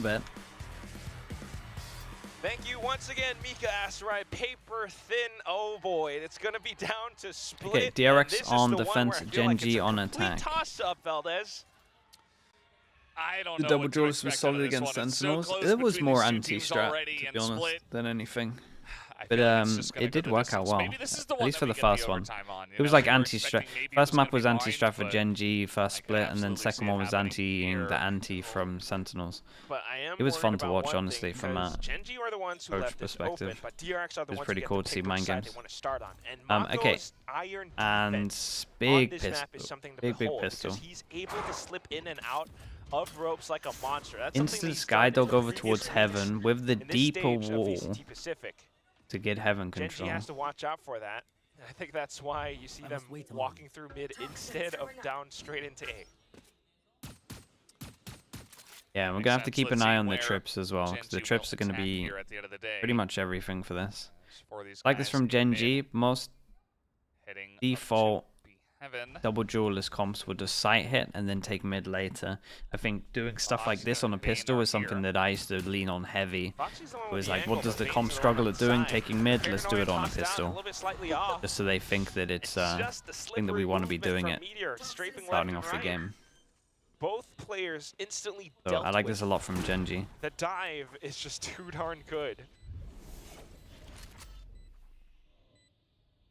But Thank you once again, Mika Asteroid. Paper thin. Oh boy, it's gonna be down to split. okay, DRX on defense, GenG on attack. Toss up, Valdez. I don't The know double what to duelist was expect out of solid this against one. It's so Sentinels. close It was between more these two teams anti-strat, already to and be honest, split. than anything. I But feel like it's just gonna it go did the work out distance. well, Maybe this is the at one least that for the we get the first one. overtime on, you It was know? like We were anti-strat. expecting maybe it First map gonna was be anti-strat Mines, for but GenG, first I can split, and then absolutely second see it one was happening anti-ing here. the anti from Sentinels. But I am It was worried fun to about watch, one honestly, thing, from a 'cause GenG are the ones who coach left this perspective. open, but DRX are the It was ones pretty who cool get to the see pick mind which side games. they want to start on. And Okay. Mako's iron And defense big on this map is pistol. something to Big behold, pistol. because he's able to slip in and out of ropes like a monster. That's Instant skydog over towards heaven with the deeper wall Pacific. to get heaven GenG control. has to watch out for that. And I think that's why you see them walking through mid instead of down straight into A. Yeah, we're Makes gonna have to sense. keep Let's an eye see on the where trips as well, because the GenG trips will are gonna attack be here at the end of the day. pretty much everything for this. For these Like this guys from in mid, GenG, most heading up default to B heaven. double duelist comps would just sight hit and then take mid later. I think doing stuff like this on a pistol was something that I used to lean on heavy. Foxy's the one It with was the like, angle, what does but the Bane's comp the one struggle on at the doing? side. Taking mid, let's do Paranoia it on a tossed down, pistol. little bit slightly off. Just so they think that it's just the thing that we slippery want to be movement doing from it Meteor, strafing starting left off and the right. game. Both players instantly So dealt I like with. this a lot from GenG. The dive is just too darn good.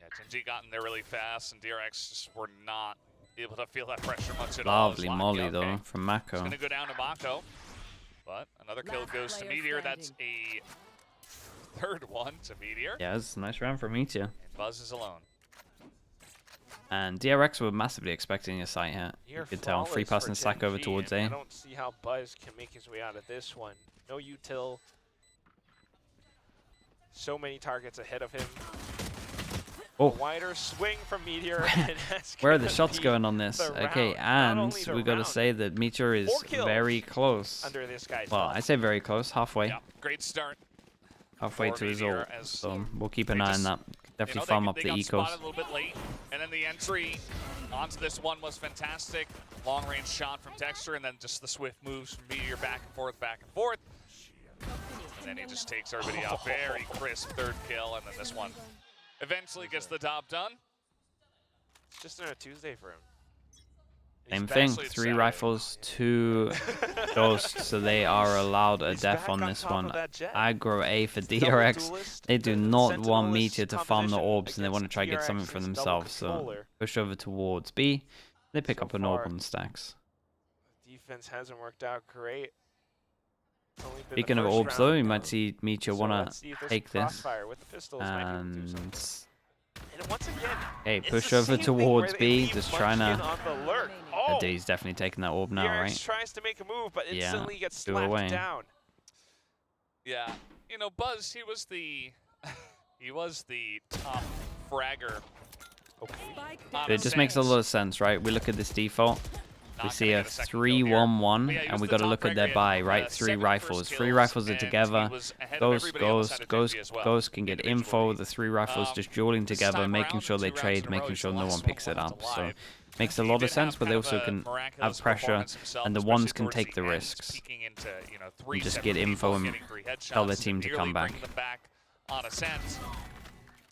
Yeah, GenG got in there really fast, and DRX just were not able to feel that pressure much at all. Lovely It's Locky, molly okay. though from It's Mako. going to go down to Mako, but another kill Last goes to player Meteor. That's standing. a third one to Meteor. Yeah, it's a nice round for Meteor. And Buzz is alone. And DRX were massively expecting a sight hit. You Near could tell. Free flawless pass and for stack over GenG, towards and I A. don't see how Buzz can make his way out of this one. No util. So many targets ahead of him. Oh. A wider swing from Meteor. And that's Where are the gonna shots be going on this? the Okay, round. Not and only the we got to round, say that Meteor is 4 kills very close. under this guy's Well, belt. I say very close, halfway. Yeah, great start. Halfway for to his Meteor ult. as So we'll keep an they eye on just- that. Definitely You know, farm they up the got spotted ecos. a little bit late, and then the entry onto this one was fantastic. Long range shot from Dexter, and then just the swift moves from Meteor back and forth, back and forth. And then he just takes everybody out. Very crisp third kill, and then this one eventually gets the job done. It's just on a Tuesday for him. Same He's thing. back- 3 rifles, 2 ghosts, so they are allowed a He's death back on on this top one. of that jet. Aggro A for Double DRX. duelist, They do the not want Sentinelist Meteor to farm the composition orbs, and they want to against try to get something for DRX's double themselves. So controller. push over towards B. They pick So up an orb far, on stacks. Defense hasn't worked out great. Only been the Speaking of first orbs, though, round. you might see Meteor So want let's to see if there's take some this. crossfire with the pistols, might be able to do something. And And once again, hey, it's push the over same thing where towards they B, leave just trying Munchkin to. on the lurk. He's definitely taking that orb now, DRX right? tries to make a move, but Yeah, instantly gets threw slapped away. down. Yeah, you know, Buzz, he was the top fragger. Spike On down. It just makes a lot of sense, right? We look at this default. We Not see gonna a get second kill here. 3-1-1, But yeah, he and was we the got to top look at fragger. their He had, buy, right? 7 3 first rifles. 3 kills, rifles are and he together. was ahead of Ghost, everybody else Ghost, out of Ghost, GenG as well, Ghost can get info. individually. The 3 rifles just dueling This together, time making around, sure they 2 rounds trade, in a row, making he's sure the no last one one picks it left up. So alive. makes a He lot of did sense, have but they kind of also a can miraculous have pressure, performance himself, and the especially ones can towards take the end, risks. peeking into, you know, 3 just separate get info people, and getting 3 tell their headshots, team to nearly come back. bringing them back on ascent.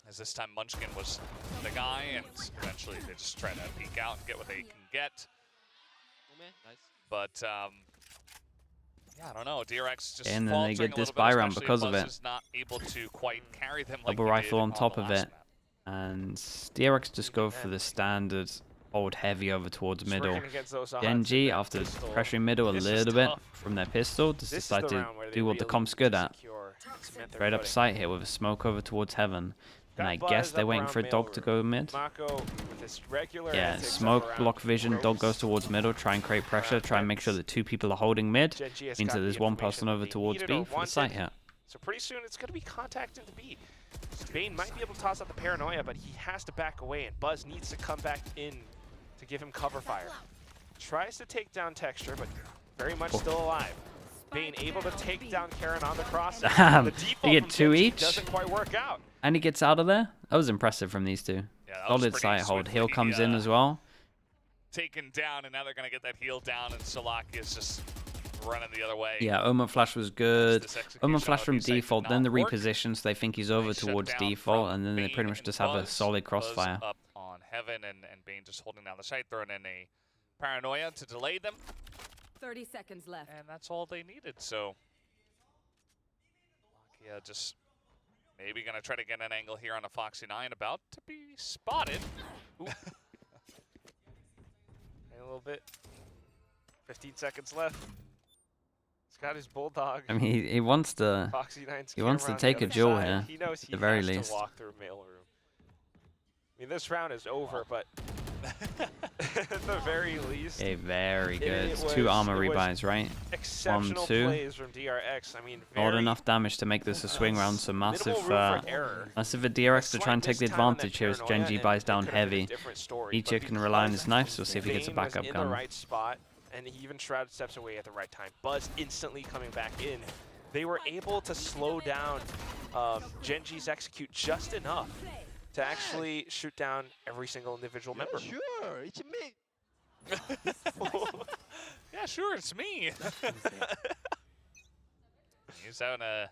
As this time Munchkin was the guy, and eventually they just try to peek out and get what they can get. But yeah, I don't know. DRX just And then they faltering get a this little buy bit, round especially because of Buzz it. is not able to quite carry them like Double he rifle did on top the of last it. map. And DRX just go for the standard hold heavy over towards Just middle. working against those odds, GenG, and that after pistol. pressuring middle a This is little bit tough. from their pistol, just This is decide the to round where they do what the really comp's need good to at. secure and cement their Right up footing. sight here with a smoke over towards heaven. And Got I Buzz guess they're up waiting around for a mail dog to go room. mid. Mako with his regular Yeah, antics up smoke, around block vision, dog ropes. goes towards middle, try and create pressure, try and make sure that 2 people are holding mid. GenG has Means got that the there's one information person that over they towards needed B or for the sight wanted. hit. So pretty soon it's going to be contact into B. Bane might be able to toss out the paranoia, but he has to back away, and Buzz needs to come back in to give him cover fire. Tries to take down Texture, but very much still alive. Bane able to take down Karen on the cross. Damn, The they default get from 2 GenG each? doesn't quite work out. And he gets out of there? That was impressive from these 2. Yeah, that was Solid pretty sight hold. Heal swiftly, comes in as well. Taken down, and now they're going to get that heel down, and Solaki is just running the other way. Yeah, Omen Flash was good. This execution Omen on Flash the from B side did default, then the not work. repositions. They think he's over Nice towards shutdown default, from and then they Bane pretty much and just have a Buzz. solid Buzz crossfire. up on Heaven, and Bane just holding down the site, throwing in a paranoia to delay them. 30 seconds left. And that's all they needed. So, yeah, just maybe going to try to get an angle here on a Foxy 9, about to be spotted. Ooh. A little bit. 15 seconds left. He's got his bulldog. I mean, he wants to. Foxy 9's He wants to camera on the take a other duel side. here, He knows he the very has least. to walk through mailroom. I mean, this round is over, but at the very least, Okay, very good. it It's was- 2 armor it was rebuys, right? exceptional 2. plays from DRX. I mean, Not very enough damage to make this a swing round, so massive, minimal room for error. massive for DRX to try and take the advantage here as GenG buys down heavy. Each can rely on his knives, we'll see if he gets a backup in gun. the right spot, and he even Shroud steps away at the right time. Buzz instantly coming back in. They were able to slow down GenG's execute just enough to actually shoot down every single individual member. Sure, it's me. Yeah, sure, it's me. He's having a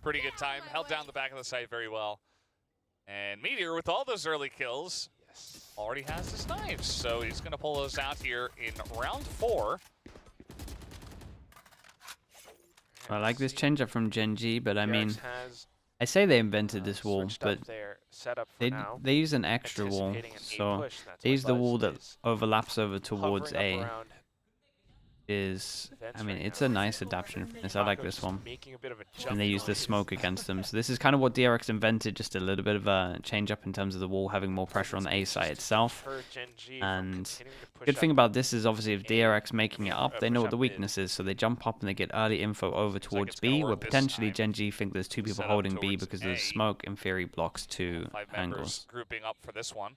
pretty good time. Held down the back of the site very well. And Meteor, with all those early kills, already has his knives. So he's going to pull those out here in round 4. I like this change up from GenG, but I mean, DRX has, I say they invented this wall, switched but up their setup for now, they use an extra wall, anticipating an A so push, that's they why use the Buzz wall that is overlaps over towards hovering A. up around Is, vents I mean, right it's now. a nice adaptation from this. I like Mako this just one. making a bit of a jump And they use the noise. smoke against them. So this is kind of what DRX invented, just a little bit of a change up in terms of the wall having more pressure on the A site itself. Deter GenG from And continuing to push good thing up. about this is obviously if DRX making it Yeah, up, they push know what up the mid. weakness is, so they jump up and they get early info over towards it's gonna B, where work this potentially time. GenG think there's 2 people Set up holding B towards because A. the smoke in theory blocks 2 5 members angles. grouping up for this one.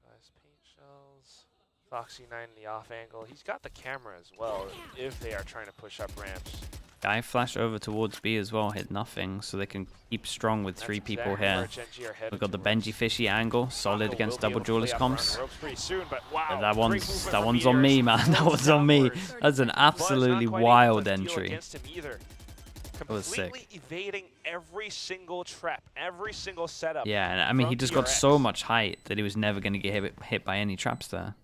Nice paint shells. Foxy 9 in the off angle. He's got the camera as well if they are trying to push up ramps. Guy flash over towards B as well, hit nothing, so they can keep strong with That's 3 people exactly where here. GenG are headed We've got the towards. Benji Fishy angle, solid Mako against will be double able to play duelist up around comps. the ropes pretty soon, but wow, Yeah, great movement that from one's on Meteor. me, man. That Slows one's on me. downwards. That's an Buzz not absolutely quite able wild to deal entry. against him either. was sick. Completely evading every single trap, every single setup. Yeah, and I mean, he from just got so DRX. much height that he was never going to get hit by any traps there.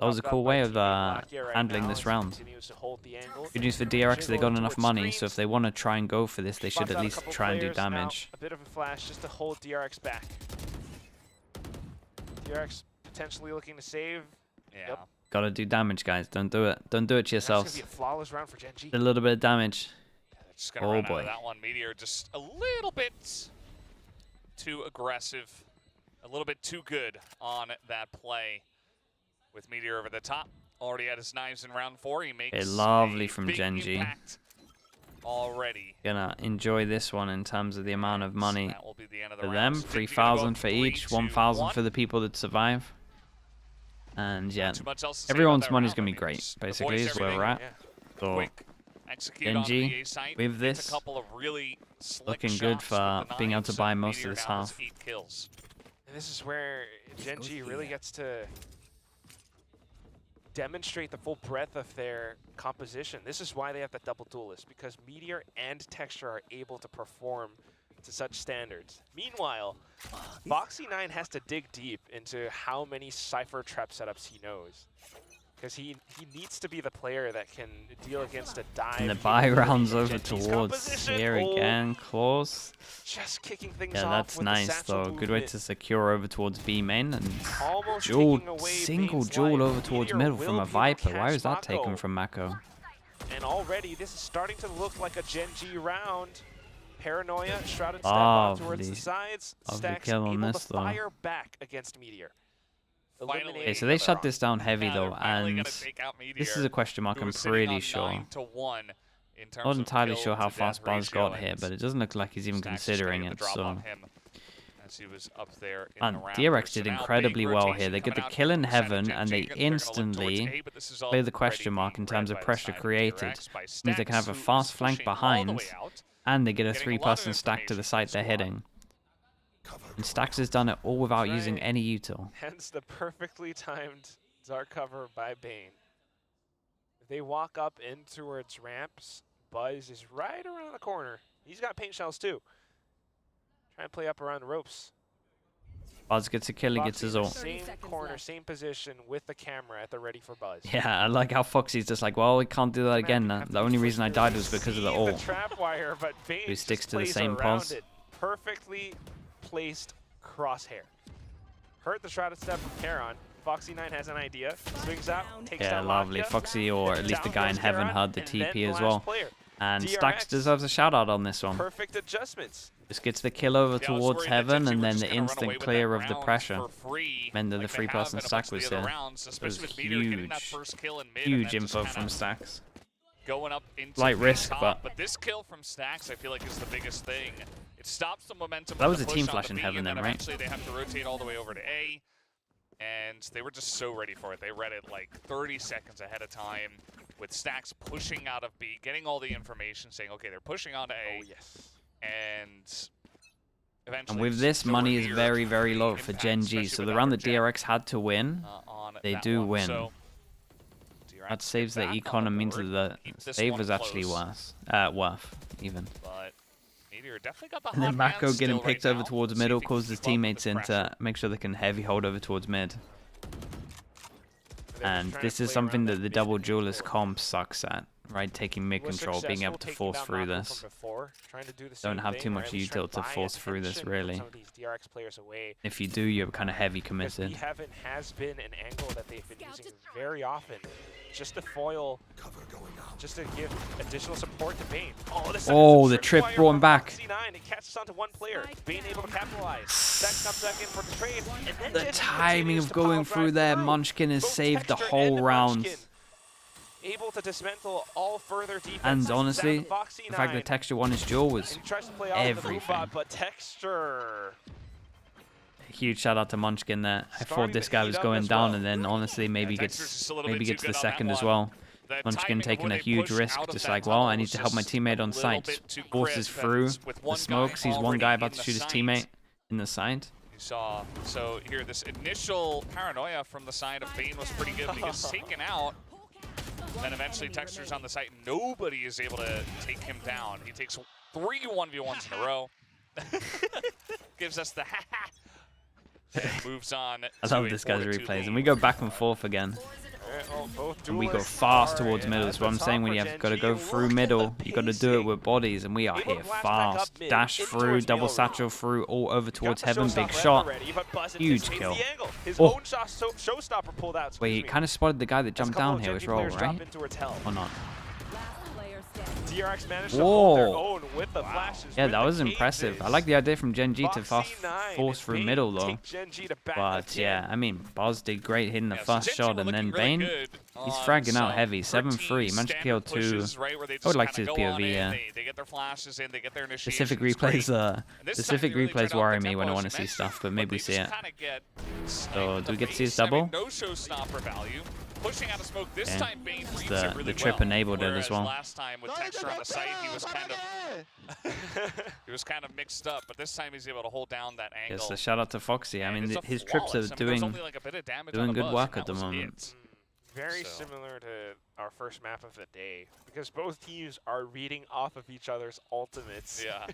That was a Knocked out cool by way of teammate Lakia right handling now this as he round. continues to hold the angle. Good news for DRX, they got Jiggle enough towards money, so screens. if they want to try and go for this, they should Spots at out a least couple try and do players now. damage. A bit of a flash just to hold DRX back. DRX potentially looking to save. Yeah. Yep. Gotta do damage, guys. Don't do it. Don't do it to That's gonna yourselves. be a flawless round for GenG. A little bit of damage. They're just gonna Oh, run out boy. of that one. Meteor just a little bit too aggressive, a little bit too good on that play. With Meteor over the top, already at his knives in round 4. He makes lovely a from big GenG. impact already. Gonna enjoy this one in terms of the amount of money That will be the end of the for round. them. So GenG gonna go 3,000 up for 3, each, 2, 1,000 for 1. the people that survive. And yeah, Not too much else to say about everyone's that money's round. gonna I be mean, great. just Basically, avoids is where we're everything. at. Yeah. So Quick execute on GenG, the A site. with Hits this, a couple of really slick looking good shots for with the being able to knives, buy and most of Meteor this now has half. 8 kills. And this is where GenG really gets to demonstrate the full breadth of their composition. This is why they have the double duelist, because Meteor and Texture are able to perform to such standards. Meanwhile, Foxy 9 has to dig deep into how many Cypher trap setups he knows. Because he needs to be the player that can deal against a dive. And the buy capability rounds from over GenG's towards composition. here Oh, again, close. just kicking things Yeah, off that's with the nice satchel though. Good way movement. to secure over towards B main and Almost dual, taking away single Bane's duel life. over towards Meteor middle will from a be able to Viper. Why catch is that taken Mako. from Mako? And already this is starting to look like a GenG round. Paranoia, Shrouded step Lovely. off towards the sides. Lovely Stacks kill on able this, to though. fire back against Meteor. Finally. Eliminating Okay, so the they other shut on. this down heavy Now though, they're finally and gonna take out Meteor, this is a question mark. who I'm was sitting pretty on sure. 9-1 in terms Not of entirely kill sure how to fast death Buzz ratio, got here, and but it doesn't look like he's even Stacks just considering getting it. the drop So. on him as he was up there in And the round. DRX So did now incredibly big well rotation here. They get the coming out kill here in from Sen heaven, and they GenG. They're gonna look towards instantly A, but this is play the already question mark being in terms read of by the pressure side of created. DRX by Means they can have a Stacks, fast who is flank pushing all the behind, way out. and they get a Getting a lot of three-person stack to the information site from they're the hitting. And Stacks has done it all without using Right. any util. Hence the perfectly timed Dark cover by Bane. If they walk up in towards ramps, Buzz is right around the corner. He's got paint shells too. Try and play up around the ropes. Buzz gets a kill, he gets his ult. Same corner, same position with the camera at the ready for Buzz. Yeah, I like how Foxy's just like, well, we can't do that again. The only reason I died was because of the ult. Trap wire, but Bane He sticks just to the plays same around pos. it. Perfectly placed crosshair. Heard the shrouded step from Charon. Foxy9 has an idea. Swings out, takes Yeah, down lovely. Lakia. Foxy, or at least the guy in Down goes heaven, Charon, heard the and then TP as last well. player. And DRX. Stax deserves a shout out on this one. Perfect adjustments. Just gets the kill over Yeah, I was towards worried that heaven, Genji and were then just the gonna run away instant with clear that of the round pressure. for free, Meant that the like they free have person in a bunch stack of the was other here. rounds, It especially was with Meteor getting that huge. first kill in mid, and Huge then just info kinda from Stax. going up into Light the risk, top. but this kill from Stax, I feel like, is the biggest thing. It stops the momentum. That of was the a push team onto flash in B, heaven and then, then right? eventually they have to rotate all the way over to A, and they were just so ready for it. They read it like 30 seconds ahead of time, with Stax pushing out of B, getting all the information, saying, okay, they're pushing on to A, Oh, yes. and eventually. And with just this, nowhere money is near very, very the low for impact, GenG. especially So with the that round that reject, DRX had to win, on they that do one. win. So, DRX that saves get the back econ on and the means board, that keep the this save one was actually close. worth even. But Meteor definitely got the And then hot Mako hand getting still picked right over now. towards Let's see if middle he can calls his keep up with teammates the in to pressure. make sure they can heavy hold over towards mid. They're just And trying this to is play something around that the mid double and duelist forward. comp sucks at, right? Taking mid Was control, being able successful to taking force down through Mako this. from before, trying to do the Don't same have thing, too or much at least try util to buy force through this, attention from really. Some of these DRX players away. If you do, you're kind of heavy Because committed. Heaven has been an angle that they've been using very often, just to foil, just to give additional support to Bane. Oh, The trip brought him back. Foxy9, it catches onto one player. Bane able to capitalize. That comes back in for the trade. And then The Genji timing continues of to going pile through drive there, through. Munchkin has Both saved the Texture whole and round. Munchkin able to dismantle all further defense. And honestly, Down to the fact that Foxy9. Texture won his duel was And he tries to play out with the everything. Boombot, but Texture. a huge shout out to Munchkin there. I Starting thought this to guy heat was up going as down, well. and then honestly maybe Texture's just a little maybe bit gets too the good on that second as one. well. The Munchkin timing of taking when a they huge push risk, out of just that like, well, I tunnel need is to help my just teammate a on little site. bit too Forces crisp, through and with the one guy smokes. He's one already guy about in to the shoot his site. teammate in the side. You saw, so here, this initial paranoia from the side of Bane was pretty good, but he gets taken out. And then eventually Texture's on the site. Nobody is able to take him down. He takes 3 1v1s in a row. Gives us the ha-ha. And moves on. I to love a this guy's 4-2 replays, and lead. we go back and forth again. Both And we go duelists fast are towards middle. at That's what the I'm saying. top When for you have got to GenG. go Look through at the middle, you got to do it pacing. with bodies, and we are Able here to blast back up fast. mid, Dash in through, towards double middle satchel through, all over towards heaven. Big Showstopper shot. ready, but Buzz Huge anticipates kill. the angle. His Oh. own showstopper pulled out. Wait, he kind of spotted the guy that As a jumped couple down of here GenG as well, players drop right? in towards hell. Or not? Last player standing. DRX managed to hold their Whoa. own with the flashes. Yeah, with that the was impressive. I cages. like the idea from GenG to fast Foxy9 force and through Bane middle though. take GenG to back But yeah, again. I mean, Boz did great hitting the Yeah, so first GenG shot, were and then looking really Bane, good he's on fragging out some heavy. 7-3, pretty managed to standard kill 2. pushes, right, where they I would just like to kinda his go on POV, in, yeah. They get their flashes in, they get their initiations. Specific great. replays, And this time specific they really tried replays to up worry the me when I tempo, want to as see you stuff, mentioned, but maybe they we see just it. kinda get sniped So, in do we the get to see his face. I mean, double? no showstopper value. Pushing out of smoke this Okay. time, Bane reads The- it really the trip well, enabled it as whereas well. last time with Texture on the site, he was kind of mixed up, but this time he's able to hold down that angle. Yes, a shout out to Foxy. I And mean, it's a his trips are flawless. I mean, there was doing only like a bit of damage doing on the good buzz, work and at the that was moment. it. Very So- similar to our first map of the day, because both teams are reading off of each other's ultimates. Yeah.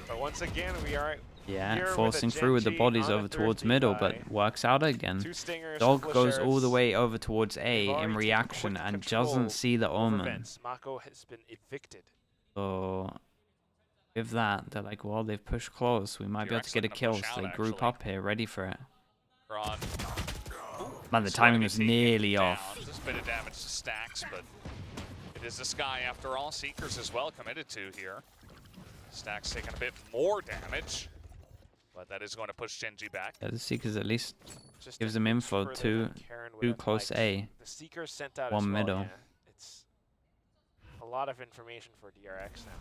But once again, we are yeah, here with a forcing through with the GenG bodies on a over third towards team middle, buy. but works out again. 2 stingers. Dog couple of goes all the sheriffs. way over towards They've A already in taken reaction quick and control doesn't see the over omen. vents. Mako has been evicted. So with that, they're like, well, they've pushed close. We might be able to DRX get a looking to kill. push So they out, group actually. up here, ready for it. Ron. Man, the Still gonna timing be was taking nearly down. off. Just a bit of damage to Stacks, but it is this guy after all. Seekers as well committed to here. Stacks taking a bit more damage, but that is going to push GenG back. Yeah, the Seekers at least Just gives an them inch info. further Two than Karen would too have close liked. A. The Seekers sent out One as well, middle. yeah. It's a lot of information for DRX now.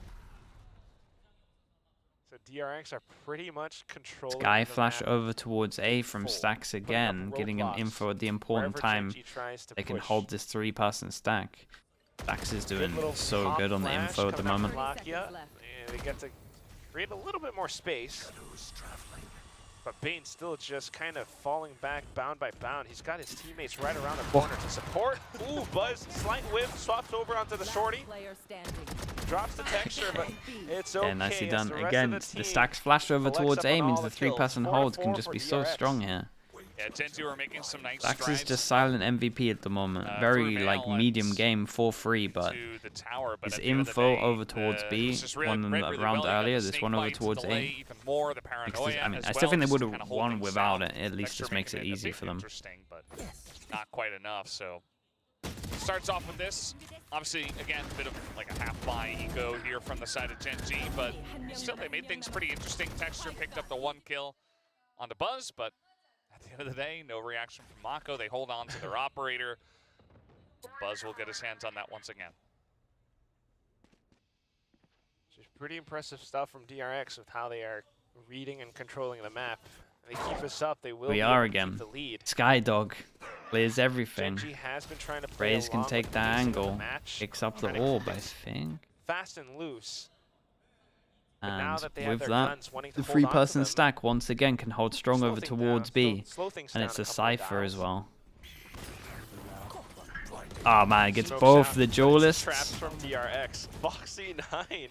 So DRX are pretty much controlling Sky the flash map. over towards A from full, Stacks putting up again, getting him roadblocks info at the important wherever time. GenG tries to They can push. hold this 3-person stack. Stacks is Good doing little so pop good on the flash info at the coming out moment. from 30 Lakia, seconds left. and they get to create a little bit more space. But Bane still just kind of falling back, bound by bound. He's got his teammates right around the corner to support. Ooh, Buzz, slight whiff, swaps over onto the shorty. Player standing. Drops the texture, but it's okay. Yeah, nicely as done. the rest Again, of the the team stacks flash over collects towards up A on means all the the kills. 3-person 4-4 holds can for just be so DRX. strong here. Yeah, GenG are making some nice Stacks strides. is just silent MVP at the moment. Very through like mail medium and game, 4-3, but to the tower, but his at the end of the info day, over towards B, it's just one in read the really round well. You got earlier, the this snake one over fight to towards delay A. even more the Makes paranoia this, I mean, as I still well, think they just would to have kinda hold won things without down. it. At least Texture this makes it making a easy bit for them. Interesting, but not quite enough. So starts off with this. Obviously, again, a bit of like a half buy eco here from the side of GenG, but still they made things pretty interesting. Texture picked up the 1 kill on the Buzz, but at the end of the day, no reaction from Mako. They hold on to their operator. Buzz will get his hands on that once again. Just pretty impressive stuff from DRX with how they are reading and controlling the map. They keep us up, they will We be are able to again. keep the lead. Skydog clears everything. GenG has been trying to play Raze can along take with the pacing of angle, match, picks up the trying to orb, keep I it think. fast and loose. But now And that they have with their that, guns wanting to the hold on to 3-person them, stack once again can hold strong slow over things towards down, B. slow things And down it's a a couple of Cypher as dials. well. Oh man, it gets Smokes both out, the but it's duelists. traps from DRX. Foxy9,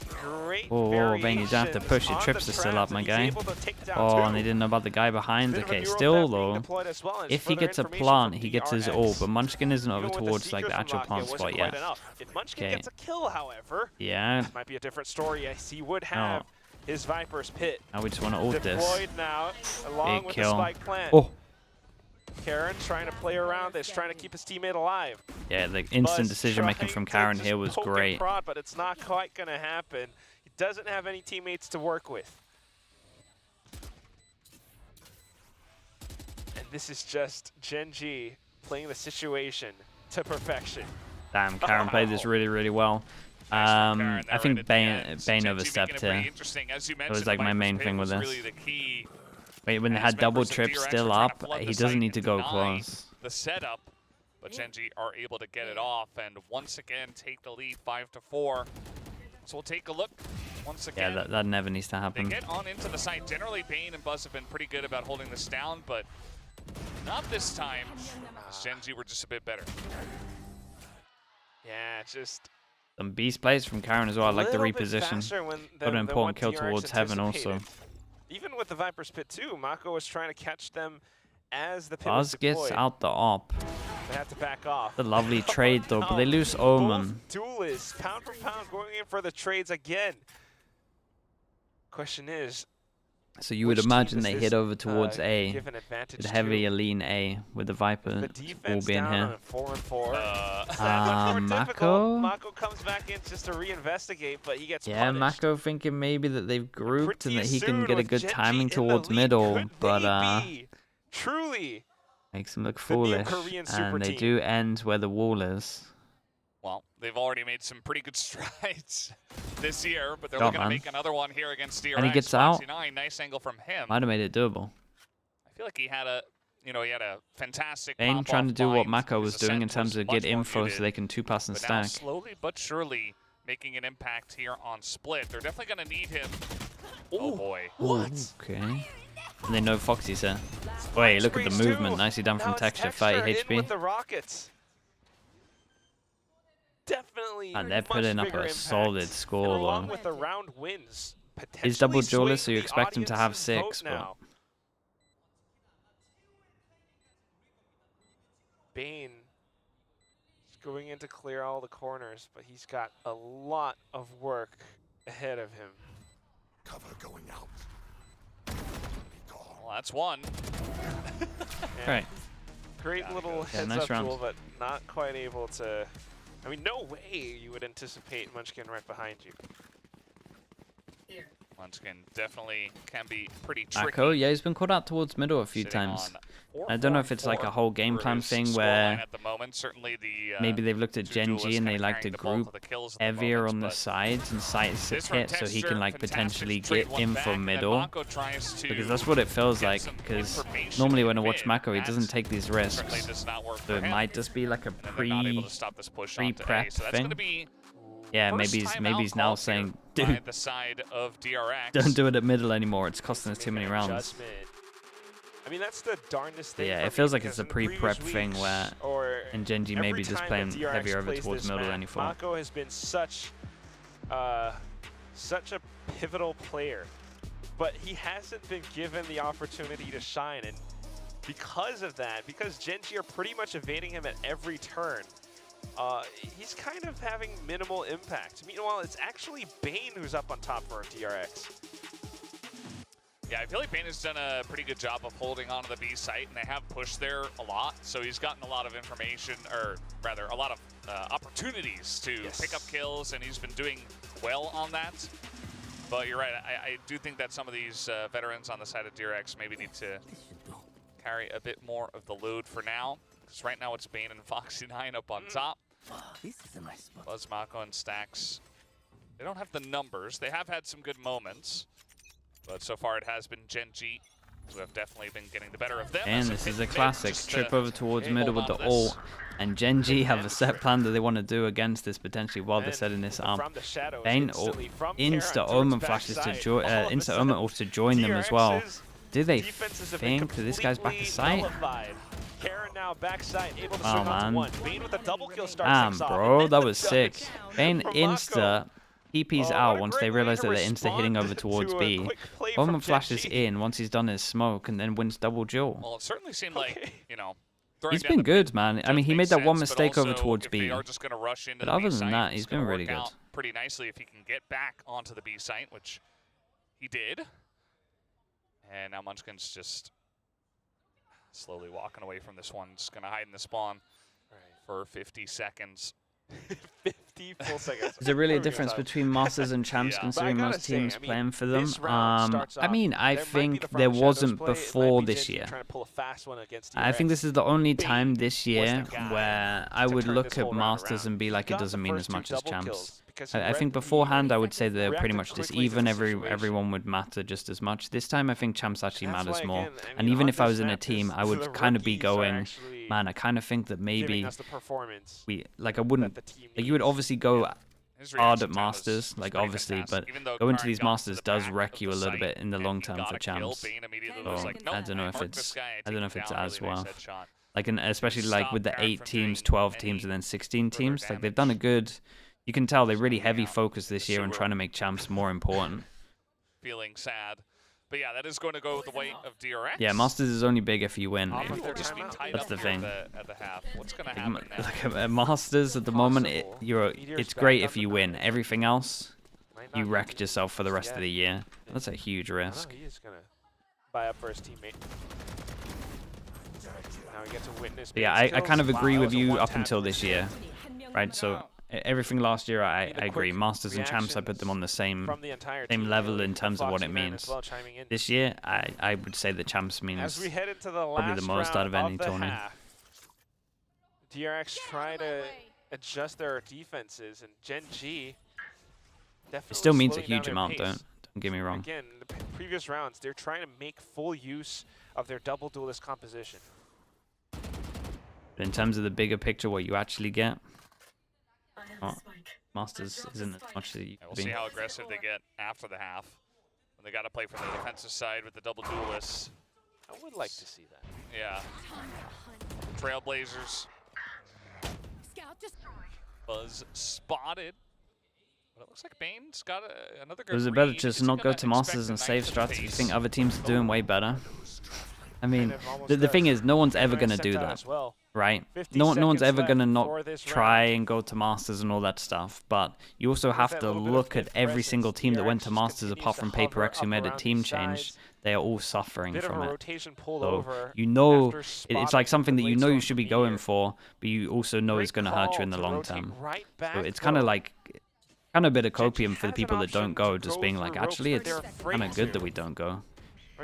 great Oh, Bane, you don't have to variations push it. on Trips the are still traps, up, my and he's guy. able to take down Oh, two. and they didn't know about the guy behind. Bit of a Okay, neural still theft being though, deployed as well, and if he further gets a information plant, from he gets his DRX. orb, but Munchkin isn't Even over with the towards like Seekers the from actual Lockyer, plant wasn't spot quite yet. enough. If Munchkin Okay. gets a kill, however, Yeah, this might be a different story. Yes, he would have his Viper's Pit now we just want to ult this. deployed now, along Big with kill. the spike plant. Oh, Karen trying to play around this, trying to keep his teammate alive. yeah, the instant Buzz decision making trying from to Karen just here was poke and great. prod, but it's not quite going to happen. He doesn't have any teammates to work with. And this is just GenG playing the situation to perfection. Damn, Karen played this really, really well. Nice from Karen I there think right at the end. Bane GenG overstepped making it pretty here. interesting. As you was mentioned, like the my Viper's main Pit thing with was this. really the key. Wait, when they As had double members of trip DRX are still trying to up, flood he the doesn't site need and to go deny close. the setup, but GenG are able to get it off and once again take the lead 5-4. So we'll take a look once Yeah, again. that never needs to They happen. get on into the site. Generally, Bane and Buzz have been pretty good about holding this down, but not this time. As GenG were just a bit better. Yeah, just Some beast plays from Karen as well. I like the little bit reposition. faster Got an than important what kill DRX towards Heaven also. anticipated. Even with the Viper's Pit too, Mako was trying to catch them as the pit was Buzz gets deployed. out the op. They had to back off. The lovely trade though, but they No, lose Omen. Both duelists, pound for pound, going in for the trades again. Question is, So you would which team imagine does they this, hit over towards A. give an advantage With heavy to? lean A with the Viper The all defense being down on here. a 4-4. That's Mako? more difficult. Mako comes back in just to reinvestigate, but he gets Yeah, punished. Mako thinking maybe that they've grouped and Pretty that he can soon get a with good GenG timing in the towards lead. middle, Could but they be truly makes them look the new foolish. Korean super And they team? do end where the wall is. Well, they've already made some pretty good strides this year, but they're Got looking to man. make another one here against DRX. And he gets out. 29, nice angle from him. Might have made it doable. I feel like he had a, he had a fantastic Bane pop trying to off do what bind. Mako His was doing in ascent terms was of much get more info muted, so they can 2-pass and but now stack. slowly but surely making an impact here on Split. They're definitely going to need him. Oh boy. What? Okay. And they know Foxy's here. Wait, look at the Screens movement. too. Nicely done Now from it's Texture. 30 in HP. with the Rockets. Definitely. And they're much putting up bigger a impact. solid And score along though. with the round wins. He's double potentially duelist, so swing you the expect him to have audience's 6, vote but now. Bane is going in to clear all the corners, but he's got a lot of work ahead of him. Cover going out. Well, that's one. And Right. Great Gotta little go. Yeah, heads nice up round. tool, but not quite able to. I mean, no way you would anticipate Munchkin right behind you. Munchkin definitely can be pretty tricky. Mako, yeah, he's been caught out towards middle a few Sitting times. on 4, I don't know 4, if it's like 4 a whole game for plan his thing scoreline where at the moment. Certainly the, maybe they've looked at two GenG duelists and they kinda like to carrying the bulk of group the kills at the heavier moment, on the but sides and sites this from hit so he Texture, can like fantastic potentially straight get one in back, for and then middle. Mako tries to Because that's what it feels get like. some Because information normally in when I watch mid. Mako, he That doesn't take these certainly risks. does not work So for it him. might just be like a And then they're not able to stop this push onto A. pre-prep So that's thing. going to be Yeah, first maybe timeout he's now called saying here by Dude. the side of DRX. Don't do it at middle anymore. It's costing us too many rounds. Adjustment. I mean, that's the darndest thing. Yeah, for it feels me, like it's because a in the previous pre-prep thing weeks, where or in GenG every maybe just time playing that DRX heavier over plays towards this middle map, than you thought. Mako has been such a pivotal player, but he hasn't been given the opportunity to shine, and because of that, because GenG are pretty much evading him at every turn, he's kind of having minimal impact. Meanwhile, it's actually Bane who's up on top for DRX. Yeah, I feel like Bane has done a pretty good job of holding on to the B site, and they have pushed there a lot, so he's gotten a lot of information, or rather, a lot of opportunities to pick up kills, and he's been doing well on that. But you're right, I do think that some of these veterans on the side of DRX maybe need to carry a bit more of the load for now, because right now it's Bane and Foxy9 up on top. This is a nice spot. Buzz, Mako, and Stax. They don't have the numbers. They have had some good moments, but so far it has been GenG who have definitely been getting the better of them. And So this is a mid classic just trip to over towards middle with hold the on to this. ult. And GenG have a set plan that they want to do against this potentially while they're setting this up. From the shadows, Bane instantly from insta Karen omen towards flashes to backside. join, All of a insta sudden, omen ult to join them as well. DRX's Do they defenses have been think that this guy's back completely to sight? nullified. Karen now backside, able to Oh, swing onto man. one. Bane with a double kill starts Damn, things off. bro, And then that the was dodge sick. Bane from insta TP's Mako. out What a once great they way realize to that they're insta hitting over respond towards to a B. quick play Omen from flashes GenG. in once he's done his smoke and then wins double duel. Well, it certainly seemed like, Okay. you know, throwing He's down been the good, mid man. I does mean, he make made that one sense, but mistake over also towards if B. They are just going to rush into But the other B than site, that, he's it's gonna been really work good. out pretty nicely if he can get back onto the B site, which he did. And now Munchkin's just slowly walking away from this one. Just going to hide in the spawn for 50 seconds. 50 full seconds. Is there really a What are we gonna difference talk? between Masters and Champs Yeah. considering But I most gotta say, teams I mean, playing for them? this round starts I off, mean, I there might be think the From there the Shadows wasn't play, it might before be this GenG year. trying to pull a fast one against I think this is the only time this year the guy where I to would turn look this at whole round Masters around. and be like, He it got doesn't the mean first as much two as double Champs. kills because he I think read- beforehand I would say they're pretty reacted much just quickly to even. the situation. Everyone would matter just as much. This time I think Champs actually That's matters why, more. again, I And mean, even on if I this was in a map, team, I the would kind of be rookies are going, actually man, I kind of think that maybe giving us the performance I wouldn't, that the team like you would needs. obviously go His hard reaction at time was Masters, like pretty obviously, fantastic. but Even though going to Karen these got to Masters the does back wreck of you a the little site bit in the and long he term got for a kill, Champs. Bane immediately So was like, nope, I don't know if mark it's this guy, I don't know if take it's him down, as really nice well. headshot. Like, and especially like with the Stop Karen 8 from teams, doing 12 any teams, and then 16 further teams, like they've done a good. You can tell they really heavy focus this year on trying to make Champs more important. Feeling sad. But yeah, that is going to go the way of DRX. Yeah, Masters is only big if you win. Maybe Off we'll of just be their tied That's up the here thing. at the half. What's going to happen now? Like at Masters at the moment, it's great if you win. Everything else, Might you not wrecked be- yourself for the rest Yeah. of the year. That's a huge I don't risk. know, he is gonna buy up for his teammate. Now we get to witness. But yeah, Bane's I kills. kind of Wow, agree that with was a you up one-tap until this year, right? So everything last year, I the agree. quick Masters and Champs, I put reactions them on the same from the entire same team, level really, in from terms of what it Foxy9 means. as well chiming in. This year, I would say the Champs means As we head into the probably the last most out of round any the tournament. half, DRX try to adjust their defenses, and GenG definitely It still means a slowing down huge their amount, pace. don't get me wrong. Again, in the previous rounds, they're trying to make full use of their double duelist composition. But in terms of the bigger picture, what you actually get, well, Masters isn't as much as you Yeah, we'll think. see how aggressive they get after the half. When they got to play from the defensive side with the double duelists. I would like to see that. Yeah. Trailblazers. Scout just Buzz spotted. But it looks like Bane's got another good Is it better read. just Is he not go gonna to expect Masters a and save nice strats if you pace? think other teams are doing way better? I mean, Kind of almost the thing does. is, no one's ever Nice going to sent do out that, as well. right? 50 No one's seconds ever going to left not for this try round. and go to Masters and all that stuff. But you also have that to little bit of look at fifth every presence. single team that went to DRX Masters continues apart to from hover Paper X who up made a around team the change. sides. They are all suffering Bit of from a it. rotation pull So over. you know after it's spotting like something the that you blade know you zone should be from going here. for, but you also know it's Great going to hurt you call in the to long rotate term. right So back, it's kind of though. like, kind of a bit of GenG copium for the has an people that option don't to go, just go being through like, ropes, actually, but it's they're afraid kind of good to. that we don't go. Or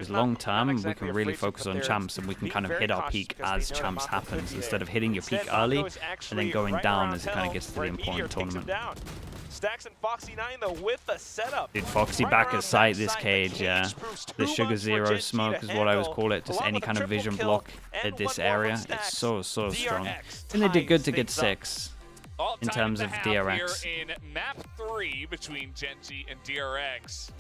Because it's not- long not term, we exactly can really afraid to, focus but on they're champs and we can being kind of very hit our cautious peak because they as know that champs Mako could happens be instead there. of hitting your Instead, peak early Mako is and then actually going right down around as it kind hell of gets to the where Meteor important takes him tournament. down. Stacks and Foxy9 though with the setup. Dude, Foxy Right back around at sight that this side, cage, yeah. proves The too Sugar much for Zero GenG smoke to is what I would handle, call it, just along any with a kind of triple vision kill block and at this one more from area. Stacks. It's so strong. DRX And they did good to get ties things up. 6. All in time terms and of a half DRX. here in map 3 between GenG and DRX.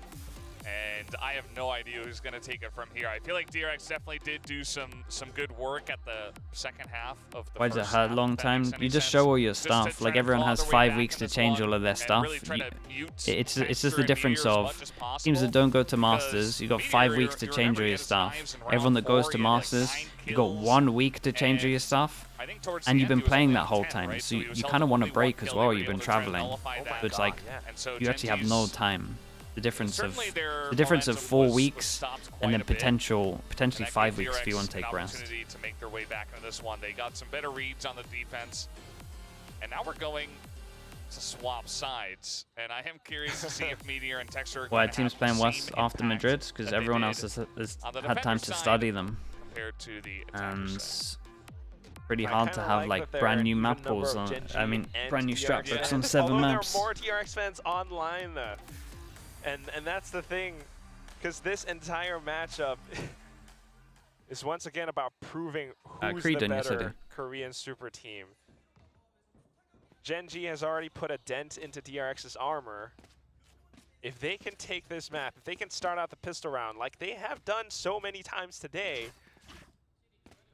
And I have no idea who's going to take it from here. I feel like DRX definitely did do some good work at the second half of the Why does it first hard half, long if that time? makes any You just sense. show all your Just to stuff. try Like to everyone claw has their way 5 back weeks in to this change one all of their and stuff. really try to mute It's just Texture the and difference Meteor as of much as teams that possible, don't go to because Masters. You got Meteor, 5 weeks to you change remember all he your had stuff. knives in round Everyone that goes 4, to he had, like, Masters, 9 you got kills, 1 week to change all your and stuff. I think towards And the you've end been he was playing only that at whole 10, time, right? so he you was held kind of to want to only 1 break as kill. well. They were You've been able to try and traveling, nullify that. so it's like And so you actually have no GenG's time. The difference of certainly their the difference of momentum 4 was weeks stopped and quite then a bit. potentially And that 5 gave weeks if you want DRX to take an rest. opportunity to make their way back into this one. They got some better reads on the defense, and now we're going to swap sides. And I am curious to see if Meteor and Texture are Why going to teams have playing the West same after impact Madrid? Because that they everyone did else has on the had time defender to side study them, compared to the attacker and side. pretty I hard to kinda have like like that there brand are new even map number balls of on. GenG I mean, and brand new strat DRX books fans. on 7 Although maps. there are more DRX fans online though, and that's the thing, because this entire matchup is once again about proving who's Creed the in your city. better Korean super team. GenG has already put a dent into DRX's armor. If they can take this map, if they can start out the pistol round like they have done so many times today,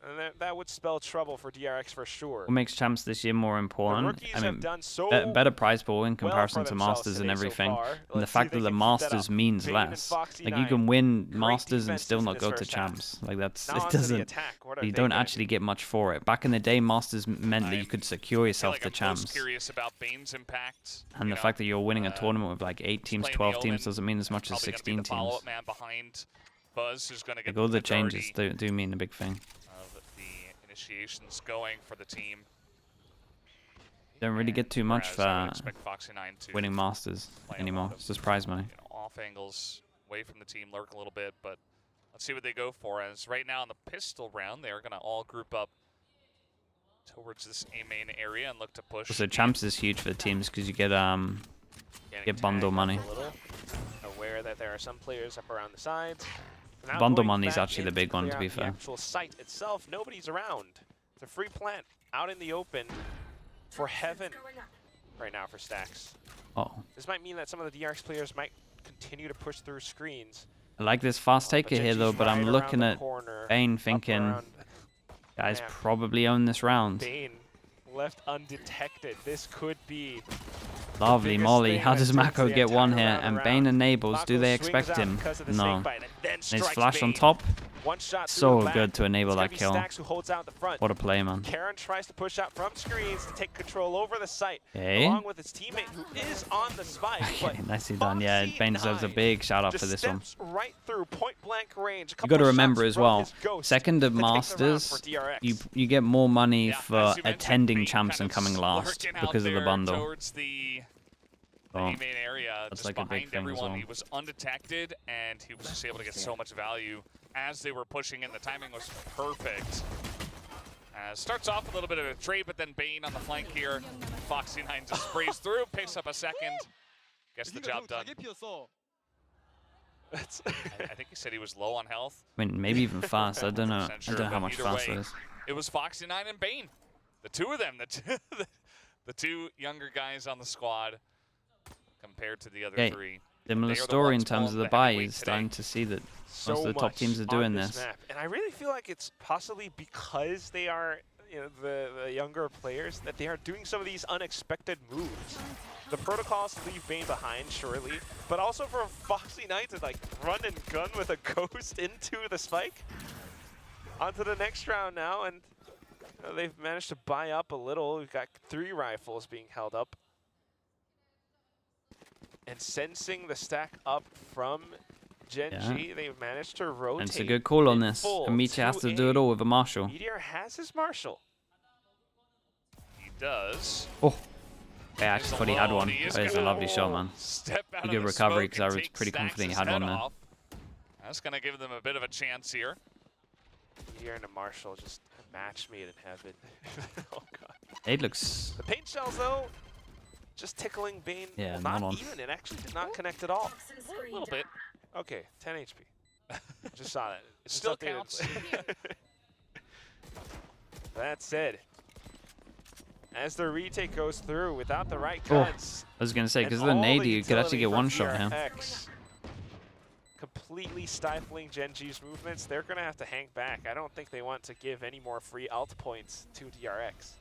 and that would spell trouble for DRX for sure. What makes champs this year more The important? rookies I mean, have done so better prize pool in well comparison for to themselves Masters and today so everything, far. and the Let's see fact if that they the can keep that Masters up. means Bane and less. Foxy Like you 9, can win great Masters and still defenses in not this go to first half. champs. Like that's Now it onto the doesn't. attack. What are You they don't gonna actually do? get much for it. Back in the day, Masters meant that you could secure I feel yourself like to I'm most champs. curious about Bane's impact. And the fact that you're winning a tournament with like 8 teams, playing 12 the teams Omen, doesn't mean as much as probably gonna be 16 the teams. follow-up man behind Buzz, who's going to get Like all the majority changes do mean a big thing. of the initiations going for the team. Don't really get too much Whereas I would for expect Foxy 9 to winning Masters play a anymore. lot of, It's just prize money. you know, off angles away from the team, lurk a little bit, but let's see what they go for. As right now in the pistol round, they're going to all group up towards this A main area and look to push. Also, champs is huge for the teams because you get Getting bundle tagged up money. a little, aware that there are some players up around the sides. Now Bundle going money is back actually the in big to one, clear to be out the fair. actual site itself, nobody's around. It's a free plant out in the open for heaven right now for Stacks. Oh, This might mean that some of the DRX players might continue to push through screens. I like this fast taker here GenG's though, but I'm right looking around the at corner, Bane up thinking, around guys map. probably own this round. Bane left undetected. This could be Lovely biggest molly. thing How that does turns Mako the get one entire here? round And around. Bane enables. Do Mako they swings expect out him? because of the No. snake bite and then And his strikes flash on Bane. top. One shot through So the back. good to enable It's gonna that be kill. Stacks who holds out the front. What a play, man. Karen tries to push out from screens to take control over the site, Okay. along with his teammate who is on the spike. Okay, but nicely done. Yeah, Foxy Bane deserves a 9 big shout out for just this one. steps right through point blank range. You got to remember as well, Second second of Masters, you get more money Yeah, for as you mentioned, attending Bane champs kind and of coming last lurking out because of the there bundle. Towards the So, A main area, that's just like a big behind thing as everyone. well. He was undetected, and he was just able to get so much value as they were pushing in. The timing was perfect. Starts off a little bit of a trade, but then Bane on the flank here. Foxy 9 just sprays through, picks up a second, gets the job done. I think he said he was low on health. I mean, maybe even fast. I don't know. 100% I sure, don't know how but much either faster way, it is. It was Foxy 9 and Bane. The two of them, the two younger guys on the squad compared to the other Okay. three. Similar They are the story in ones terms of pulling the the heavyweight buys. today. Starting to see that So most of the top much teams are on doing this this. map. And I really feel like it's possibly because they are, you know, the younger players, that they are doing some of these unexpected moves. The protocols to leave Bane behind, surely, but also for Foxy 9 to like run and gun with a ghost into the spike. Onto the next round now, and they've managed to buy up a little. We've got 3 rifles being held up. And sensing the stack up from GenG, they've managed to rotate. And it's a good call on in this. full And Meteor has to do it a. all with a Marshall. Meteor has his Marshall. He does. Oh, I actually He's thought he had alone. one. He is That is a gonna lovely shot, man. Step out A of good the recovery smoke because I and was take pretty confident he Stax's had one head there. off. That's going to give them a bit of a chance here. Meteor and a Marshall, just a match made in heaven. Oh god. It looks. The paint shells though, just tickling Bane. Yeah, well, not not on. even. It actually did not connect at all. A little bit. Okay, 10 HP. Just saw that. It still counts. That said, as the retake goes through without the right Oh, guns. I was gonna say, because and of the all nade, you could actually utility get from one shot here. DRX completely stifling GenG's movements. They're going to have to hang back. I don't think they want to give any more free alt points to DRX.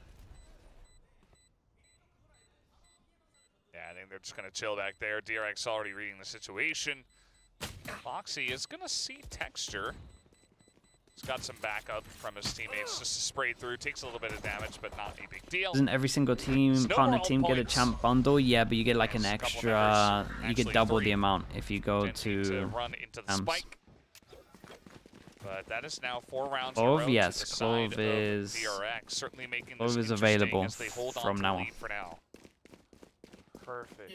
Yeah, I think they're just going to chill back there. DRX already reading the situation. Foxy is going to see Texture. He's got some backup from his teammates just to spray through. Takes a little bit of damage, but not a big deal. Doesn't every single team, partner team, get a champ bundle? Yeah, but you get like an extra, you get double the amount if you go to run into the spike. But that is now 4 rounds Clove, in a row yes, to the Clove side is, of DRX, certainly making Clove this is interesting available as they hold on from to now the on. lead for now. Perfect.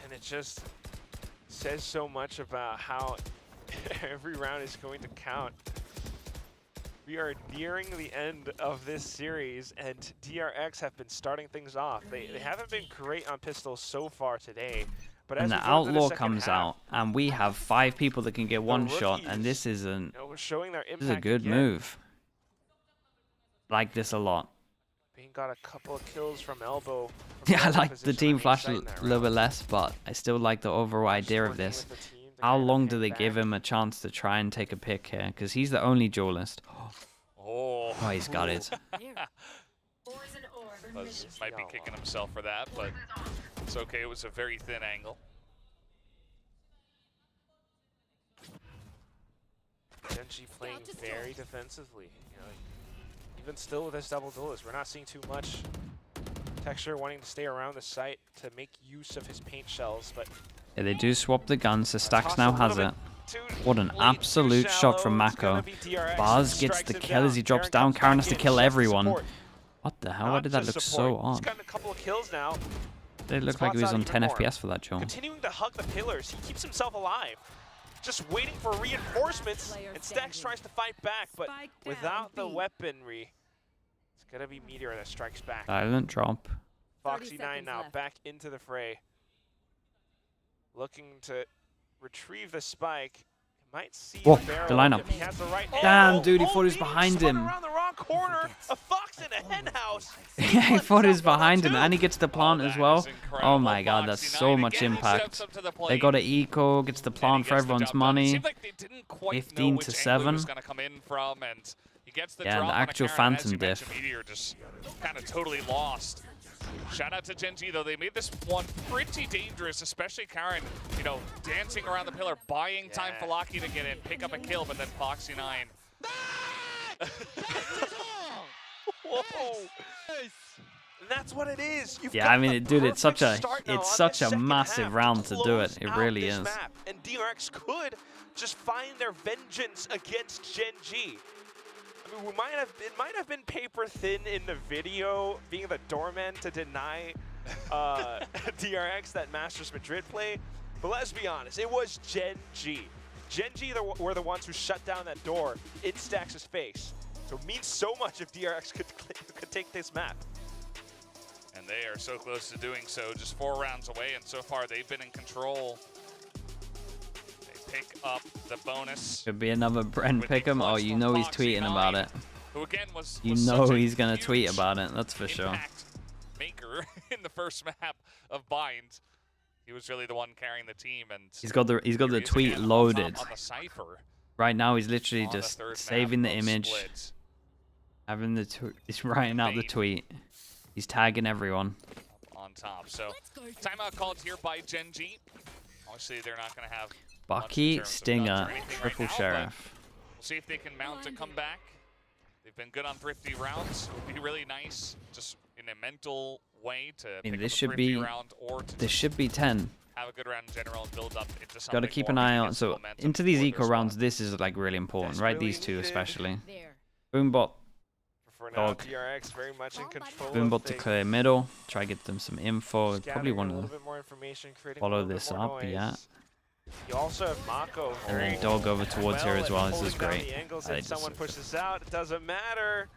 And it just says so much about how every round is going to count. We are nearing the end of this series, and DRX have been starting things off. They haven't been great on pistols so far today. But and as the we go into outlaw second comes half, out, and we have 5 people that can get one shot, and rookies, this isn't. we're showing their impact This is a good again. move. Like this a lot. Bean got a couple of kills from elbow. Yeah, I like the team flash a little bit less, but I still like the overall idea of this. How long do they give him a chance to try and take a pick here? Because he's the only duelist. Oh, He's got it. Buzz might be kicking himself for that, but it's okay. It was a very thin angle. GenG playing very defensively. You know, even still with this double duelist, we're not seeing too much. Texture wanting to stay around the site to make use of his paint shells, but Yeah, they do swap the guns, so Stax toss now a little has bit it. too What an late, too absolute shot from shallow. It's gonna Mako. be DRX Buzz who gets strikes the him kill as he drops down. comes Karen back has to in, kill checks the everyone. support. What the hell? Why Not did that just look support. so He's odd? gotten a couple of kills now. It looked like he was Spots out on even 10 more. FPS for that jump. Continuing to hug the pillars, he keeps himself alive. Just waiting for reinforcements, and Stax tries to fight back, but without the weaponry, it's gonna be Meteor that strikes back. Silent drop. Foxy9 now back into the fray. Looking to retrieve the spike. Might see Whoa, the barrel the lineup. if he has the right Damn, angle. dude, he thought he was Meteor behind spun him. around the wrong corner. A fox in a hen house. Yeah, he thought he was behind him, and he gets the plant as that well. is incredible. Oh my god, that's Foxy9 so much again impact. steps up to the They plate. got an eco, gets the And he plant for gets the everyone's job done. It money. seemed like they didn't quite 15 know to which 7. angle he was going to come in from, and he gets the Yeah, and drop the on a actual Karen, and as phantom you mentioned, diff. Meteor just kind of totally lost. Shout out to GenG though, they made this one pretty dangerous, especially Karen, you know, dancing around the pillar, buying time for Lucky to get in, pick up a kill, but then Foxy9. Whoa. And that's what it is. You've Yeah, got I mean, the dude, it's such a perfect start now on such this a second massive half round to do it. close It out really this is. map. And DRX could just find their vengeance against GenG. I mean, it might have been paper thin in the video, being the doorman to deny DRX that Masters Madrid play. But let's be honest, it was GenG. GenG were the ones who shut down that door in Stax's face. So it means so much if DRX could take this map. And they are so close to doing so, just 4 rounds away, and so far they've been in control. They pick up the bonus. Could be another Bren with the pick'em. Oh, clutch you from know he's Foxy9, tweeting about it. Who again was You was know such a he's gonna tweet huge about it. That's for sure. impact maker in the first map of Bind. He was really the one carrying the team, and He's got the here he is tweet again on loaded. top on the Cypher Right now, he's literally on the just third saving the map of image, Split. having the he's writing out the Made. tweet. He's tagging everyone. On top. So timeout called here by GenG. Obviously, they're not going to have much in Bucky, terms of Stinger, guns or anything right Triple now, but Sheriff. We'll see if they can mount a comeback. They've been good on thrifty rounds. It would be really nice, just in a mental way, to mean, pick this up a should thrifty be- round or to This just should be 10. have a good round in general and build up into something. Got to keep more an eye and on. get some So momentum into these for eco their rounds, squad. this is like really important, right? Desperately These two needed. especially. There. Boombot, For now, Dog. DRX very much in control. Boombot of to things. clear middle. Try to get them some info. Probably Gathering want a little to bit more information, creating a follow little bit this more up. noise. Yeah. You also have Mako. And then holding Dog over towards here as well. This is holding down great. the angles. I If someone pushes out, it doesn't matter.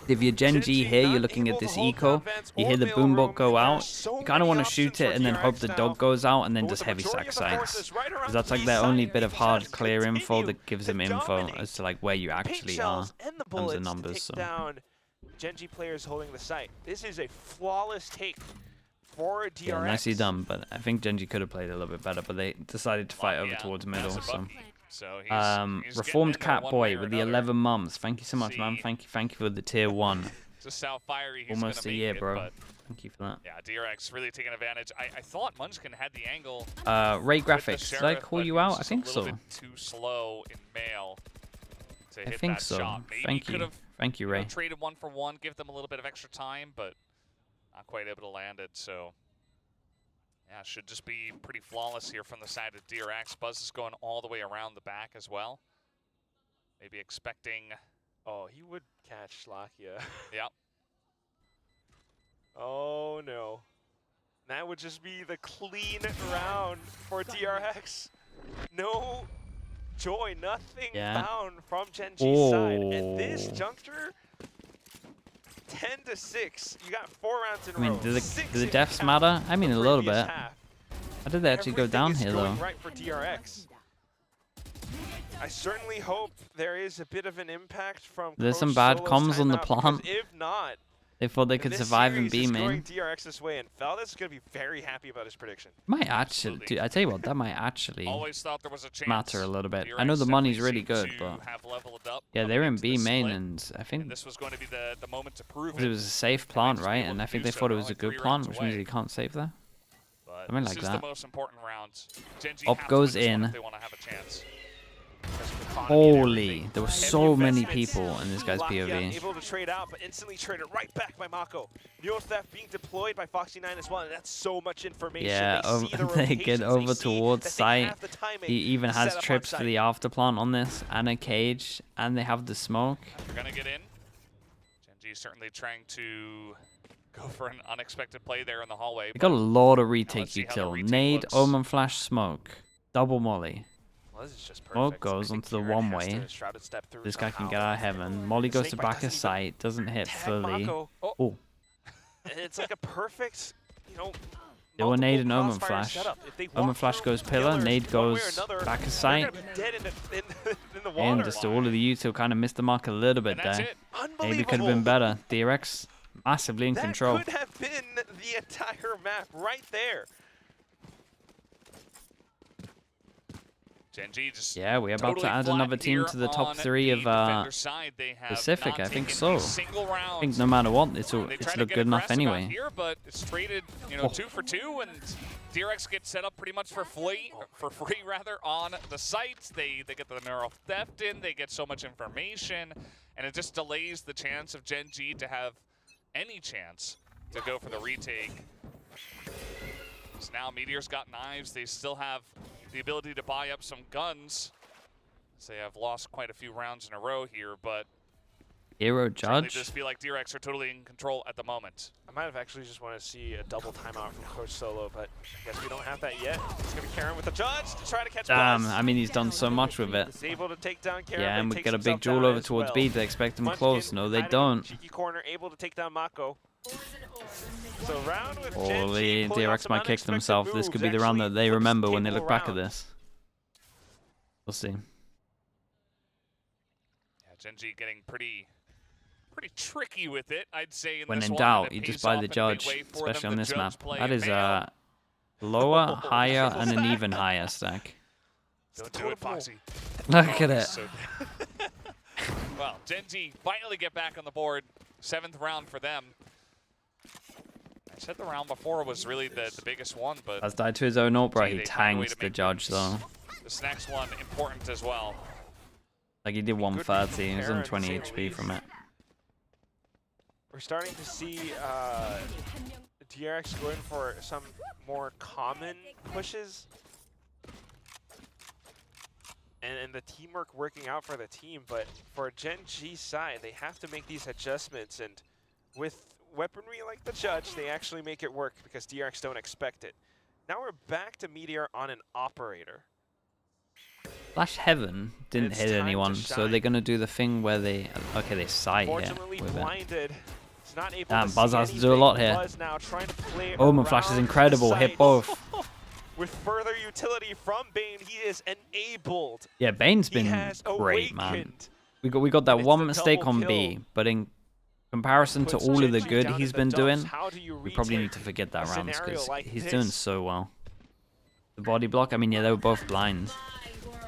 If you're GenG here, you're looking at this eco. You hear the Boombot go out. You kind of want to shoot it and then hope the dog goes out and then just heavy stack sights. Because that's like their only bit of hard clear info that gives them info as to like where you actually are. And the terms of bullets numbers, to so. take down GenG players holding the site. This is a flawless take for DRX. Yeah, nicely done, but I think GenG could have played a little bit better, but they decided to fight over towards middle. So he's Reformed getting in there Cat one Boy way or with the another. 11 months. Thank you so much, man. Thank you for the tier 1. Just how fiery he's Almost gonna a make year, it, bro. but Thank you for that. yeah, DRX really taking advantage. I thought Munchkin had the angle. Ray with the Graphics, did I Sheriff, call but you he was out? I just think a little so. bit too slow in mail to I hit think that so. shot. Maybe Thank you. could've, Thank you, you know, Ray. traded 1 for 1, give them a little bit of extra time, but not quite able to land it. So yeah, should just be pretty flawless here from the side of DRX. Buzz is going all the way around the back as well. Maybe expecting. Oh, he would catch Slakia. Yeah. Oh no. That would just be the clean round for DRX. No joy, nothing found from GenG's side. And this juncture, 10-6. You got 4 rounds in a row. I mean, do the Six do the in deaths half matter? I mean, the a little previous bit. half. How did they actually go Everything down is here, going though? right for DRX. I certainly hope there is a bit of an impact from There's some Coach bad Solo's comms on the timeout, because plant. if not, They thought they then could this survive in series B is going main. DRX's way, and Valdez is going to be very happy about his prediction. Might actually, dude, I tell you what, that might actually Always thought there was a chance. matter a little bit. I DRX know the money's really definitely good, seemed but to have leveled up yeah, coming they're in into B this main, split, and I think this was going to be the moment to prove it was a safe plant, right? And I think they thought it was a good plant, which means they can't save there. But Something this like is that. the most important round. GenG Up have to goes win this one in. if they want to have a chance. Holy, there were so many people in this guy's Lakia POV. able to trade out, but instantly traded right back by Mako. Neo Theft being deployed by Foxy9 as well, and that's so much information. Yeah, they, see the they get rotations, over they see towards that they site. have the timing He even to set has up on trips for site. the after plant on this, and a cage, and they have the smoke. They're going to get in. GenG certainly trying to go for an unexpected play there in the hallway. They got a lot of retake let's see how the util. retake Nade, looks. Omen Flash, smoke. Double molly. Well, this is just perfect. Smoke goes I think onto the Kieran one has way. to shrouded step through This guy can somehow. get out of heaven. Molly goes to Snakebite back of doesn't even sight, doesn't hit tag fully. Mako. Oh, And it's like a perfect, you know, they were nade and Omen multiple Flash. crossfire setup. If they Omen walk Flash through goes pillar, pillars nade one way or goes another, back of they're sight. gonna be dead in the water. And just all of the util kind of missed the mark a little bit And that's there. it. Maybe could have been better. DRX massively in That control. could have been the entire map right there. GenG just Yeah, we're about totally to add flat another team here to the top on 3 the of defender side. They have Pacific, not I think taken so. a single round. I think no matter what, it's They try it's to look get good enough aggressive out anyway. Here, but it's traded, you know, Oh. 2 for 2, and DRX gets set up pretty much for free rather on the site. They get the neural theft in. They get so much information, and it just delays the chance of GenG to have any chance to go for the retake. So now Meteor's got knives. They still have the ability to buy up some guns. So they have lost quite a few rounds in a row here, but Hero certainly judge. just feel like DRX are totally in control at the moment. I might have actually just want to see a double timeout from Coach Solo, but I guess we don't have that yet. It's going to be Karen with the judge to try to catch Damn, Buzz. I mean he's done so much with it. He's able to take down Karen. Yeah, and but we he get a takes big himself duel down over as towards well. B. They expect him Munchkin close. No, they hiding in don't. Cheeky corner, able to take down Mako. So round with Holy, GenG pulling off DRX some might kick unexpected themselves. This moves, could be the round actually that they flips remember when they table look back at around. this. We'll see. Yeah, GenG getting pretty tricky with it, I'd say. In When this in one, doubt, and you it just pays buy off the in a big judge, way for especially them. on The this judge map. play That is mail. lower, higher, and an even higher stack. Don't do it, Foxy. Look at Oh, it. so- well, GenG finally get back on the board. 7th round for them. I said the round before was really the biggest one, but Has died to his own ult, bro. Gee, He they find a way tanked to the make judge though. this next one important as well. Like he did 130. He was on 20 Karen, to say the HP from it. We're starting to see DRX going for some more common pushes. And the teamwork working out for the team, but for GenG's side, they have to make these adjustments, and with weaponry like the judge, they actually make it work because DRX don't expect it. Now we're back to Meteor on an operator. Flash Heaven didn't it's hit time to anyone, so shine. they're gonna do the thing where they they sight here Fortunately with it. blinded. He's not able Damn, to Buzz see has to do a anything. lot here. Buzz now trying to play Omen Flash is around incredible. the Hit sight. both. With further utility from Bane, he is enabled. Yeah, Bane's He been has great, man. awakened. We got that it's one a mistake double on kill. B, but in Comparison to puts all of the GenG good down he's in the been dumps. doing, How do you we probably retake need to forget that a rounds scenario because like he's this? doing so well. The body block, I mean, yeah, they were both blind.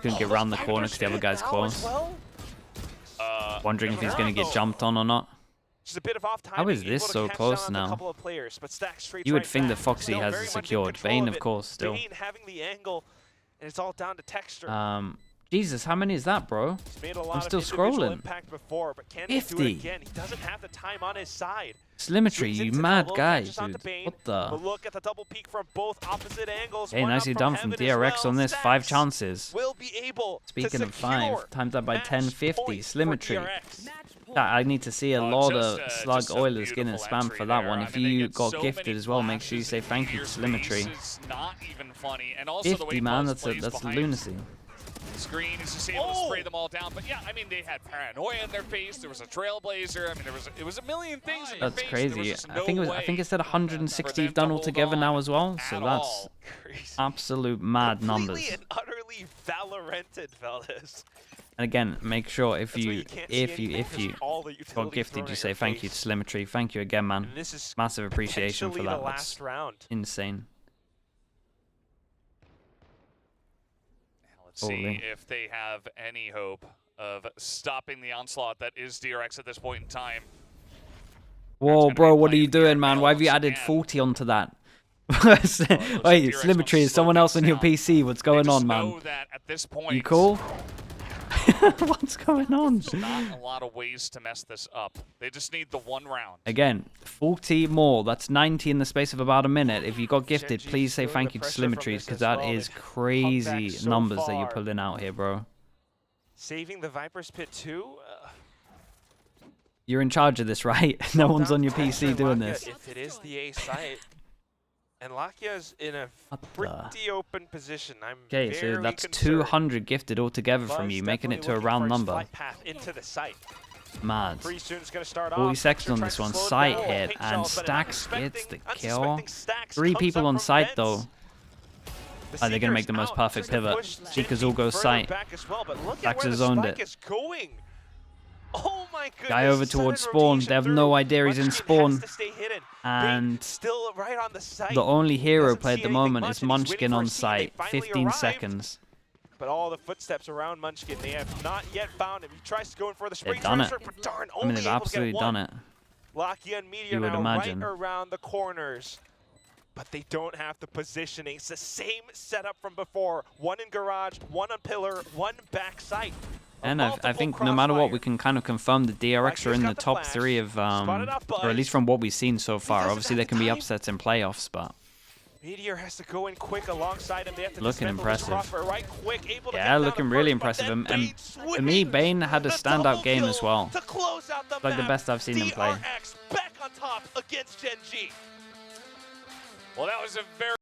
Couldn't get around the corner because the other guy's close. Wondering if he's going to get jumped on or not. Just a bit of off How is this so close now? You would think that Foxy has it secured. Bane, of course, still. Bane having the angle, and it's all down to texture. Jesus, how many is that, bro? He's made a lot I'm still of individual scrolling. impact before, but can he do 50. it again? He doesn't have the time on his side. Slimetry, Swings you into mad elbow, guy, catches onto dude. Bane, What but the? look at the double peek from both opposite angles. Hey, One nicely up done from heaven as DRX well. on this. 5 Stacks chances. will be able Speaking to of 5, times that by match 1050. point for Slimetry. DRX. I need to see a lot of just Slug a Oilers getting beautiful spam entry for that there. one. I If mean, they you get got so gifted many as well, make sure you flashes say and thank you your to Slimetry. space is not even funny. And also the way 50, man, Buzz that's plays behind lunacy. Screen is just able to spray them all down. But yeah, I mean, they had paranoia in their face. There was a trailblazer. I mean, it was a million things in their That's face. There was crazy. just I no think way it said 160 for you've them done to altogether hold now on as well. So at that's all. Crazy. absolute mad numbers. Completely and utterly Valorented, fellas. And again, make sure if That's why you can't see anything, 'cause all the got utility gifted, thrown you at say your thank you to face. Slimetry. Thank you again, man. And this is Massive appreciation for potentially that. the That's last round. insane. Let's see Holy. if they have any hope of stopping the onslaught that is DRX at this point in time. Whoa, gonna bro, be what are you playing doing, man? Why have you once added again. 40 onto that? Wait, DRX Slimetry, is someone else on your PC? What's They going just on, know man? that at this point, You cool? What's going on? there's not a lot of ways to mess this up. They just need the one round. Again, 40 more. That's 90 in the space of about a minute. If you got gifted, GenG please say feeling thank the you to pressure from Slimetry this because as that well. is They've come back crazy so numbers that you're far. pulling out here, bro. Saving the Viper's Pit too? You're in charge of this, right? No one's on your PC doing Lakia, this. If it is the A site, and Lakia's in a What the? pretty open position. I'm Okay, so very that's concerned. 200 gifted altogether from Buzz you, making it to a definitely round looking for his number. flight path into the site. Mad. Pretty soon it's going to start 40 off. seconds on Tries this to one. slow it Sight down. hit, Pink and shells, but an Stacks gets the kill. unsuspecting Stacks 3 comes people up on from site, vents. though. The Are they going to make the Seeker's most out, perfect trying to pivot? push Seekers GenG all go further sight. back as well, but look at Stacks where has the zoned spike it. is going. Oh my goodness. Guy over sudden towards spawn. rotation They have through. no idea he's in Munchkin spawn. has to stay hidden. And Bait still right on the site. the only hero Doesn't play see at the anything moment much, is and he's waiting Munchkin for a on seed. They site. finally 15 arrived. seconds. But all the footsteps around Munchkin, they have not yet found him. He tries to go in for the spring They've done it. transfer, but darn, I only mean, they've able to get absolutely one. done it. Lakia and Meteor You would now imagine. right around the corners. But they don't have the positioning. It's the same setup from before. One in garage, one on pillar, one back site. And I think no matter what, we can kind of confirm the DRX are in the got the top flash. 3 of, Spotted up or at least Buzz. from what we've seen so far. doesn't Obviously, have there can be time. upsets in playoffs, but Meteor has to go in quick alongside him. They have to Looking dismantle this impressive. crossbar right quick, able to get yeah, down looking to really first, but impressive. then And Bane for me, swings Bane had a the standout double game kill as well. to close out the Like the map. best I've seen him play. DRX back on top against GenG. Well, that was a very